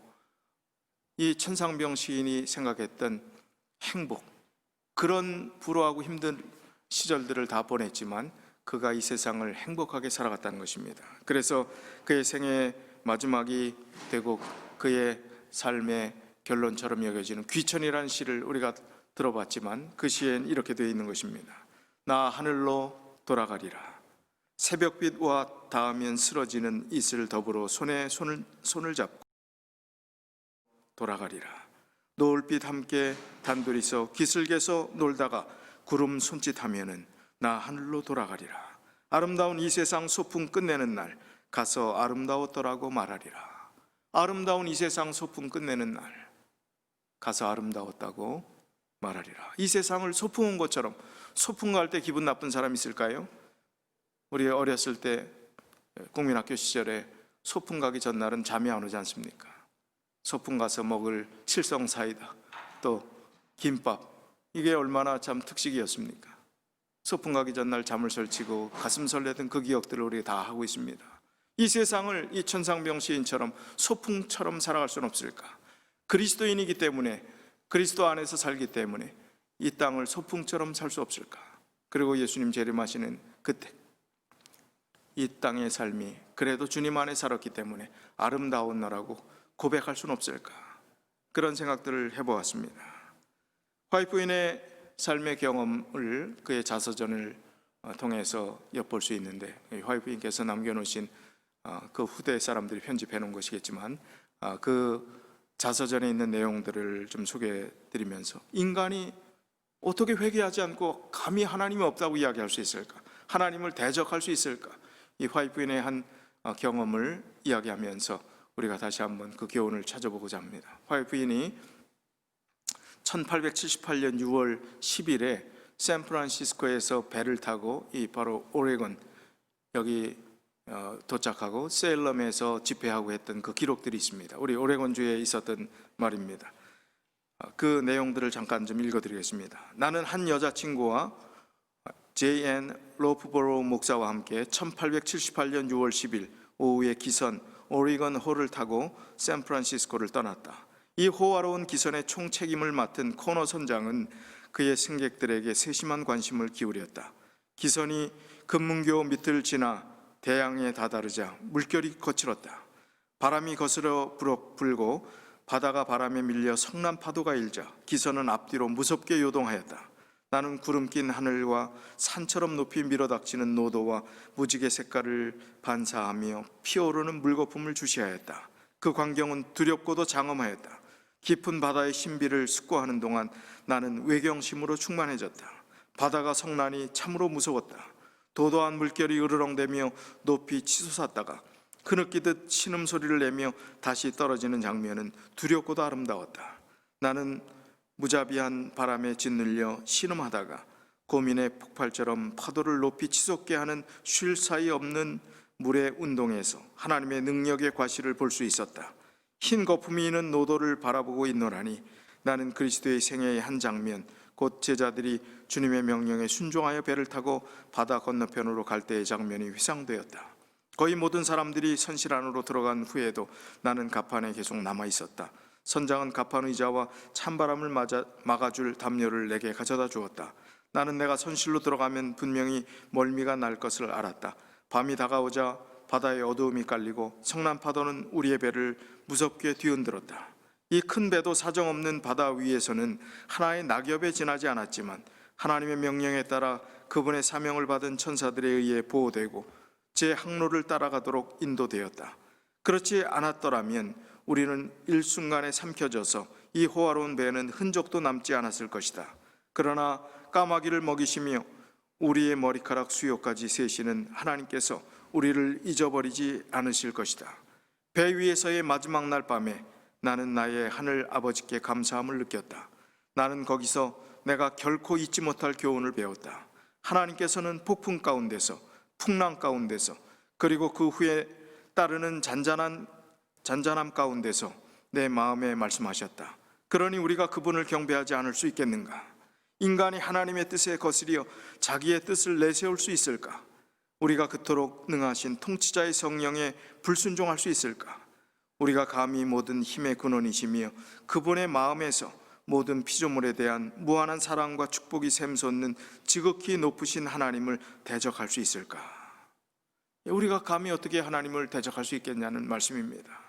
이 천상병 시인이 생각했던 행복, 그런 불우하고 힘든 시절들을 다 보냈지만 그가 이 세상을 행복하게 살아갔다는 것입니다. 그래서 그의 생애 마지막이 되고 그의 삶의 결론처럼 여겨지는 귀천이라는 시를 우리가 들어봤지만 그 시엔 이렇게 되어 있는 것입니다. 나 하늘로 돌아가리라. 새벽빛과 닿으면 쓰러지는 이슬 더불어 손에 손을 잡고 돌아가리라. 노을빛 함께 단둘이서 기슭에서 놀다가 구름 손짓하면은 나 하늘로 돌아가리라. 아름다운 이 세상 소풍 끝내는 날 가서 아름다웠더라고 말하리라. 아름다운 이 세상 소풍 끝내는 날 가서 아름다웠다고 말하리라. 이 세상을 소풍 온 것처럼, 소풍 갈 때 기분 나쁜 사람 있을까요? 우리 어렸을 때 국민학교 시절에 소풍 가기 전날은 잠이 안 오지 않습니까? 소풍 가서 먹을 칠성 사이다, 또 김밥, 이게 얼마나 참 특식이었습니까? 소풍 가기 전날 잠을 설치고 가슴 설레던 그 기억들을 우리 다 하고 있습니다. 이 세상을 이 천상병 시인처럼 소풍처럼 살아갈 수는 없을까? 그리스도인이기 때문에, 그리스도 안에서 살기 때문에 이 땅을 소풍처럼 살 수 없을까? 그리고 예수님 재림하시는 그때 이 땅의 삶이 그래도 주님 안에 살았기 때문에 아름다운 나라고 고백할 수는 없을까? 그런 생각들을 해보았습니다. 화이트 부인의 삶의 경험을 그의 자서전을 통해서 엿볼 수 있는데, 화이트 부인께서 남겨놓으신 그 후대 사람들이 편집해 놓은 것이겠지만 그 자서전에 있는 내용들을 좀 소개해 드리면서, 인간이 어떻게 회개하지 않고 감히 하나님이 없다고 이야기할 수 있을까? 하나님을 대적할 수 있을까? 이 화이트 부인의 한 경험을 이야기하면서 우리가 다시 한번 그 교훈을 찾아보고자 합니다. 화이트 부인이 1878년 6월 10일에 샌프란시스코에서 배를 타고 이 바로 오레곤 여기 도착하고 세일럼에서 집회하고 했던 그 기록들이 있습니다. 우리 오레곤주에 있었던 말입니다. 그 내용들을 잠깐 좀 읽어드리겠습니다. 나는 한 여자친구와 J.N. 로프보로 목사와 함께 1878년 6월 10일 오후에 기선 오리건 호를 타고 샌프란시스코를 떠났다. 이 호화로운 기선의 총책임을 맡은 코너 선장은 그의 승객들에게 세심한 관심을 기울였다. 기선이 금문교 밑을 지나 대양에 다다르자 물결이 거칠었다. 바람이 거스러 불고 바다가 바람에 밀려 성난 파도가 일자 기선은 앞뒤로 무섭게 요동하였다. 나는 구름 낀 하늘과 산처럼 높이 밀어닥치는 노도와 무지개 색깔을 반사하며 피어오르는 물거품을 주시하였다. 그 광경은 두렵고도 장엄하였다. 깊은 바다의 신비를 숙고하는 동안 나는 외경심으로 충만해졌다. 바다가 성난이 참으로 무서웠다. 도도한 물결이 으르렁대며 높이 치솟았다가 그느끼듯 신음소리를 내며 다시 떨어지는 장면은 두렵고도 아름다웠다. 나는 무자비한 바람에 짓눌려 신음하다가 고민의 폭발처럼 파도를 높이 치솟게 하는 쉴 사이 없는 물의 운동에서 하나님의 능력의 과실을 볼 수 있었다. 흰 거품이 있는 노도를 바라보고 있노라니 나는 그리스도의 생애의 한 장면, 곧 제자들이 주님의 명령에 순종하여 배를 타고 바다 건너편으로 갈 때의 장면이 회상되었다. 거의 모든 사람들이 선실 안으로 들어간 후에도 나는 갑판에 계속 남아 있었다. 선장은 갑판 의자와 찬바람을 막아줄 담요를 내게 가져다 주었다. 나는 내가 선실로 들어가면 분명히 멀미가 날 것을 알았다. 밤이 다가오자 바다에 어두움이 깔리고 성난 파도는 우리의 배를 무섭게 뒤흔들었다. 이 큰 배도 사정없는 바다 위에서는 하나의 낙엽에 지나지 않았지만 하나님의 명령에 따라 그분의 사명을 받은 천사들에 의해 보호되고 제 항로를 따라가도록 인도되었다. 그렇지 않았더라면 우리는 일순간에 삼켜져서 이 호화로운 배에는 흔적도 남지 않았을 것이다. 그러나 까마귀를 먹이시며 우리의 머리카락 수요까지 세시는 하나님께서 우리를 잊어버리지 않으실 것이다. 배 위에서의 마지막 날 밤에 나는 나의 하늘 아버지께 감사함을 느꼈다. 나는 거기서 내가 결코 잊지 못할 교훈을 배웠다. 하나님께서는 폭풍 가운데서, 풍랑 가운데서, 그리고 그 후에 따르는 잔잔함 가운데서 내 마음에 말씀하셨다. 그러니 우리가 그분을 경배하지 않을 수 있겠는가? 인간이 하나님의 뜻에 거스려 자기의 뜻을 내세울 수 있을까? 우리가 그토록 능하신 통치자의 성령에 불순종할 수 있을까? 우리가 감히 모든 힘의 근원이시며 그분의 마음에서 모든 피조물에 대한 무한한 사랑과 축복이 샘솟는 지극히 높으신 하나님을 대적할 수 있을까? 우리가 감히 어떻게 하나님을 대적할 수 있겠냐는 말씀입니다.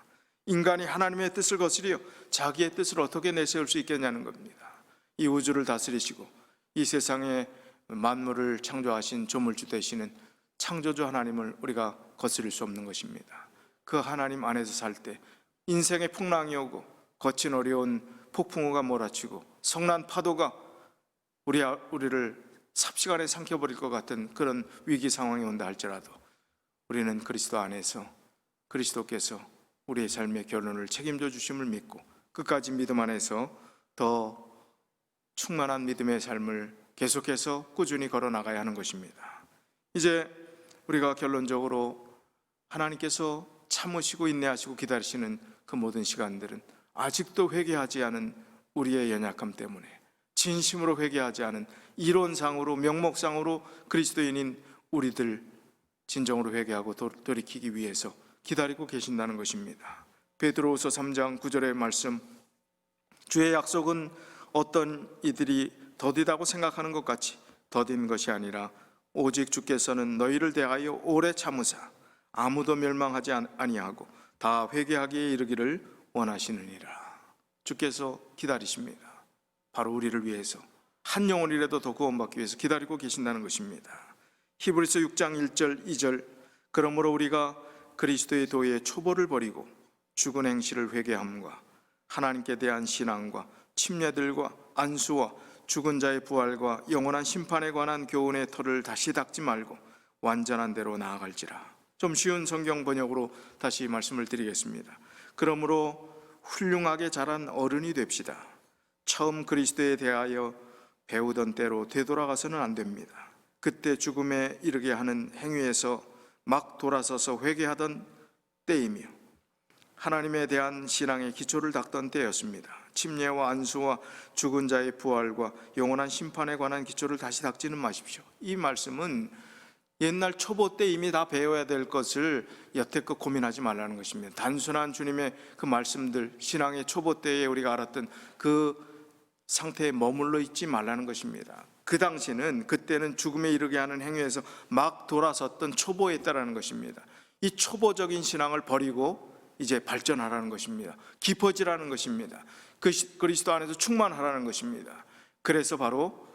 인간이 하나님의 뜻을 거스려 자기의 뜻을 어떻게 내세울 수 있겠냐는 겁니다. 이 우주를 다스리시고 이 세상의 만물을 창조하신 조물주 되시는 창조주 하나님을 우리가 거스릴 수 없는 것입니다. 그 하나님 안에서 살 때 인생의 풍랑이 오고 거친 어려운 폭풍우가 몰아치고 성난 파도가 우리를 삽시간에 삼켜버릴 것 같은 그런 위기 상황이 온다 할지라도 우리는 그리스도 안에서 그리스도께서 우리의 삶의 결론을 책임져 주심을 믿고 끝까지 믿음 안에서 더 충만한 믿음의 삶을 계속해서 꾸준히 걸어 나가야 하는 것입니다. 이제 우리가 결론적으로 하나님께서 참으시고 인내하시고 기다리시는 그 모든 시간들은 아직도 회개하지 않은 우리의 연약함 때문에, 진심으로 회개하지 않은 이론상으로 명목상으로 그리스도인인 우리들 진정으로 회개하고 돌이키기 위해서 기다리고 계신다는 것입니다. 베드로후서 3장 9절의 말씀, 주의 약속은 어떤 이들이 더디다고 생각하는 것 같이 더딘 것이 아니라 오직 주께서는 너희를 대하여 오래 참으사 아무도 멸망하지 아니하고 다 회개하기에 이르기를 원하시느니라. 주께서 기다리십니다. 바로 우리를 위해서, 한 영혼이라도 더 구원받기 위해서 기다리고 계신다는 것입니다. 히브리서 6장 1절 2절, 그러므로 우리가 그리스도의 도의 초보를 버리고 죽은 행실을 회개함과 하나님께 대한 신앙과 침례들과 안수와 죽은 자의 부활과 영원한 심판에 관한 교훈의 털을 다시 닦지 말고 완전한 대로 나아갈지라. 좀 쉬운 성경 번역으로 다시 말씀을 드리겠습니다. 그러므로 훌륭하게 자란 어른이 됩시다. 처음 그리스도에 대하여 배우던 때로 되돌아가서는 안 됩니다. 그때 죽음에 이르게 하는 행위에서 막 돌아서서 회개하던 때이며 하나님에 대한 신앙의 기초를 닦던 때였습니다. 침례와 안수와 죽은 자의 부활과 영원한 심판에 관한 기초를 다시 닦지는 마십시오. 이 말씀은 옛날 초보 때 이미 다 배워야 될 것을 여태껏 고민하지 말라는 것입니다. 단순한 주님의 그 말씀들, 신앙의 초보 때에 우리가 알았던 그 상태에 머물러 있지 말라는 것입니다. 그 당시는, 그때는 죽음에 이르게 하는 행위에서 막 돌아섰던 초보에 있다라는 것입니다. 이 초보적인 신앙을 버리고 이제 발전하라는 것입니다. 깊어지라는 것입니다. 그리스도 안에서 충만하라는 것입니다. 그래서 바로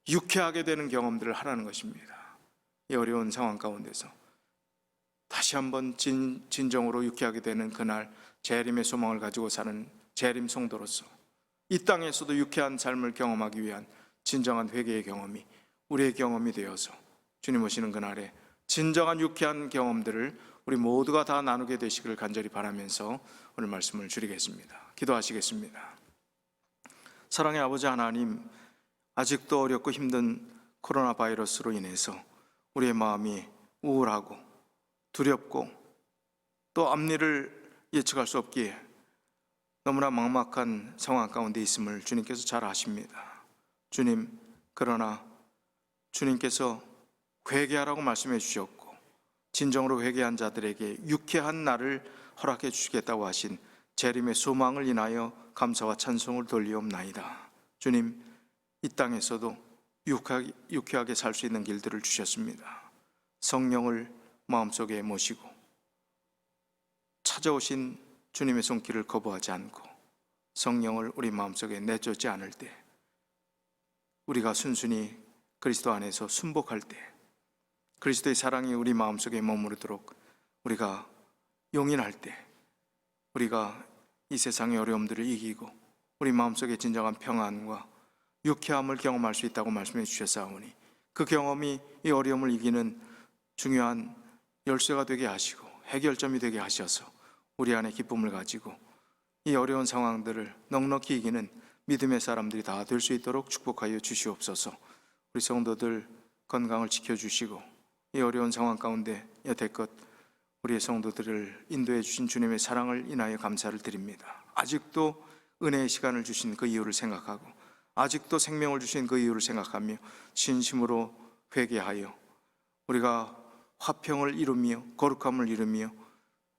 유쾌하게 되는 경험들을 하라는 것입니다. 이 어려운 상황 가운데서 다시 한번 진정으로 유쾌하게 되는 그날, 재림의 소망을 가지고 사는 재림 성도로서 이 땅에서도 유쾌한 삶을 경험하기 위한 진정한 회개의 경험이 우리의 경험이 되어서 주님 오시는 그날에 진정한 유쾌한 경험들을 우리 모두가 다 나누게 되시기를 간절히 바라면서 오늘 말씀을 줄이겠습니다. 기도하시겠습니다. 사랑의 아버지 하나님, 아직도 어렵고 힘든 코로나 바이러스로 인해서 우리의 마음이 우울하고 두렵고 또 앞일을 예측할 수 없기에 너무나 막막한 상황 가운데 있음을 주님께서 잘 아십니다. 주님, 그러나 주님께서 회개하라고 말씀해 주셨고 진정으로 회개한 자들에게 유쾌한 날을 허락해 주시겠다고 하신 재림의 소망을 인하여 감사와 찬송을 돌리옵나이다. 주님, 이 땅에서도 유쾌하게 살 수 있는 길들을 주셨습니다. 성령을 마음속에 모시고 찾아오신 주님의 손길을 거부하지 않고 성령을 우리 마음속에 내쫓지 않을 때, 우리가 순순히 그리스도 안에서 순복할 때, 그리스도의 사랑이 우리 마음속에 머무르도록 우리가 용인할 때, 우리가 이 세상의 어려움들을 이기고 우리 마음속에 진정한 평안과 유쾌함을 경험할 수 있다고 말씀해 주셨사오니 그 경험이 이 어려움을 이기는 중요한 열쇠가 되게 하시고 해결점이 되게 하셔서 우리 안에 기쁨을 가지고 이 어려운 상황들을 넉넉히 이기는 믿음의 사람들이 다 될 수 있도록 축복하여 주시옵소서. 우리 성도들 건강을 지켜주시고 이 어려운 상황 가운데 여태껏 우리의 성도들을 인도해 주신 주님의 사랑을 인하여 감사를 드립니다. 아직도 은혜의 시간을 주신 그 이유를 생각하고 아직도 생명을 주신 그 이유를 생각하며 진심으로 회개하여 우리가 화평을 이루며 거룩함을 이루며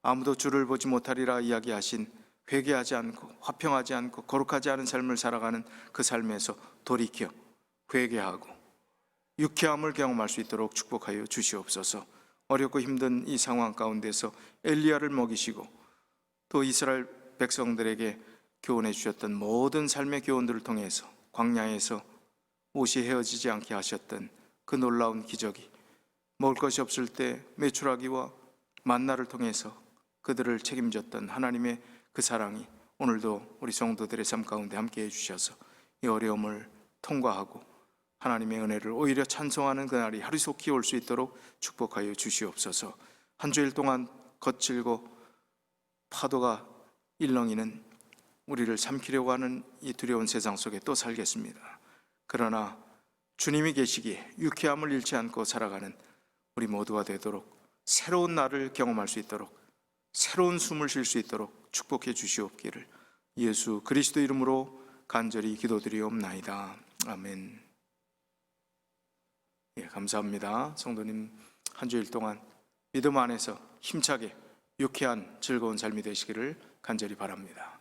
아무도 주를 보지 못하리라 이야기하신 회개하지 않고 화평하지 않고 거룩하지 않은 삶을 살아가는 그 삶에서 돌이켜 회개하고 유쾌함을 경험할 수 있도록 축복하여 주시옵소서. 어렵고 힘든 이 상황 가운데서 엘리야를 먹이시고 또 이스라엘 백성들에게 교훈해 주셨던 모든 삶의 교훈들을 통해서 광야에서 옷이 헤어지지 않게 하셨던 그 놀라운 기적이, 먹을 것이 없을 때 메추라기와 만나를 통해서 그들을 책임졌던 하나님의 그 사랑이 오늘도 우리 성도들의 삶 가운데 함께 해주셔서 이 어려움을 통과하고 하나님의 은혜를 오히려 찬송하는 그날이 하루속히 올 수 있도록 축복하여 주시옵소서. 한 주일 동안 거칠고 파도가 일렁이는 우리를 삼키려고 하는 이 두려운 세상 속에 또 살겠습니다. 그러나 주님이 계시기에 유쾌함을 잃지 않고 살아가는 우리 모두가 되도록, 새로운 날을 경험할 수 있도록, 새로운 숨을 쉴 수 있도록 축복해 주시옵기를 예수 그리스도 이름으로 간절히 기도드리옵나이다. 아멘. 예, 감사합니다. 성도님 한 주일 동안 믿음 안에서 힘차게 유쾌한 즐거운 삶이 되시기를 간절히 바랍니다.